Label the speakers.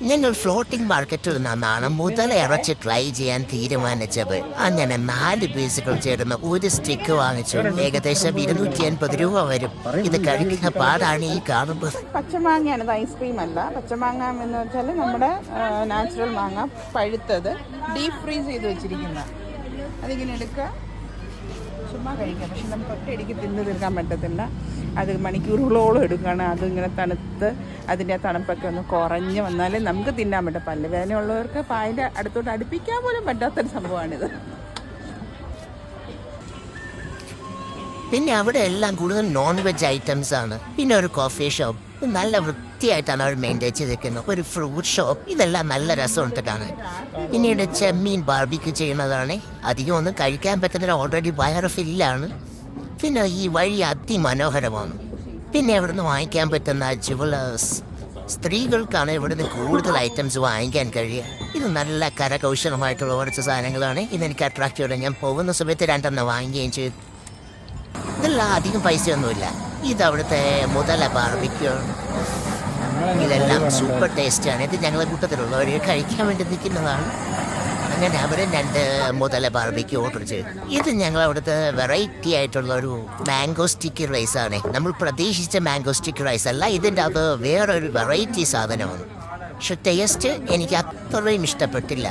Speaker 1: ഞങ്ങൾ ഫ്ലോട്ടിംഗ് മാർക്കറ്റിൽ നിന്നാണ് മുതല ഇറച്ചി ട്രൈ ചെയ്യാൻ തീരുമാനിച്ചത്. അങ്ങനെ 4 പീസുകൾ ചേർന്ന് ഒരു സ്റ്റിക്ക് വാങ്ങിച്ചു. ഏകദേശം 250 രൂപ വരും. ഇത് കഴിക്കുന്ന പാടാണ് ഈ കാണുന്നത്.
Speaker 2: പച്ചമാങ്ങയാണ്, ഐസ്ക്രീം അല്ല. പച്ചമാങ്ങ എന്ന് വെച്ചാൽ നമ്മുടെ നാച്ചുറൽ മാങ്ങ പഴുത്തത് ഡീപ് ഫ്രീസ് ചെയ്ത് വെച്ചിരിക്കുന്ന. അതിങ്ങനെ എടുക്കുക, ചുമ്മാ കഴിക്കാം. പക്ഷെ നമുക്ക് ഒറ്റയടിക്ക് തിന്ന് തീർക്കാൻ പറ്റത്തില്ല. അത് മണിക്കൂറുകളോളം എടുക്കുകയാണ്. അതിങ്ങനെ തണുത്ത് അതിൻ്റെ തണുപ്പൊക്കെ ഒന്ന് കുറഞ്ഞ് വന്നാലേ നമുക്ക് തിന്നാൻ പറ്റും. പല്ലുവേദന ഉള്ളവർക്ക് പായൻ്റെ അടുത്തോട്ട് അടുപ്പിക്കാൻ പോലും പറ്റാത്തൊരു സംഭവമാണിത്.
Speaker 1: പിന്നെ അവിടെ എല്ലാം കൂടുതൽ നോൺ വെജ് ഐറ്റംസ് ആണ്. പിന്നെ ഒരു കോഫി ഷോപ്പ് നല്ല വൃത്തിയായിട്ടാണ് അവർ മെയിൻറ്റെയിൻ ചെയ്തിരിക്കുന്നത്. ഒരു ഫ്രൂട്ട് ഷോപ്പ്, ഇതെല്ലാം നല്ല രസമുണ്ട് കാണാൻ. പിന്നീട് ചെമ്മീൻ ബാർബിക്യൂ ചെയ്യുന്നതാണ്. അധികം ഒന്നും കഴിക്കാൻ പറ്റുന്ന ഓൾറെഡി വയറ് ഫില്ലാണ്. പിന്നെ ഈ വഴി അതിമനോഹരമാണ്. പിന്നെ ഇവിടുന്ന് വാങ്ങിക്കാൻ പറ്റുന്ന ജുവലേഴ്സ്, സ്ത്രീകൾക്കാണ് ഇവിടുന്ന് കൂടുതൽ ഐറ്റംസ് വാങ്ങിക്കാൻ കഴിയുക. ഇത് നല്ല കരകൗശലമായിട്ടുള്ള കുറച്ച് സാധനങ്ങളാണ്. ഇതെനിക്ക് അട്രാക്റ്റീവ്. ഞാൻ പോകുന്ന സമയത്ത് 2 വാങ്ങുകയും ചെയ്തു. ഇതെല്ലാം അധികം പൈസയൊന്നുമില്ല. ഇതവിടുത്തെ മുതല ബാർബിക്യൂ. ഇതെല്ലാം സൂപ്പർ ടേസ്റ്റാണ്. ഇത് ഞങ്ങളെ കൂട്ടത്തിലുള്ളവർ കഴിക്കാൻ വേണ്ടി നിൽക്കുന്നതാണ്. അങ്ങനെ അവർ 2 മുതല ബാർബിക്യൂ ഓർഡർ ചെയ്തു. ഇത് ഞങ്ങളവിടുത്തെ വെറൈറ്റി ആയിട്ടുള്ള ഒരു മാംഗോ സ്റ്റിക്കി റൈസാണ്. നമ്മൾ പ്രതീക്ഷിച്ച മാംഗോ സ്റ്റിക്കി റൈസ് അല്ല. ഇതിൻ്റെ അത് വേറൊരു വെറൈറ്റി സാധനമാണ്. പക്ഷെ ടേസ്റ്റ് എനിക്ക് അത്രയും ഇഷ്ടപ്പെട്ടില്ല.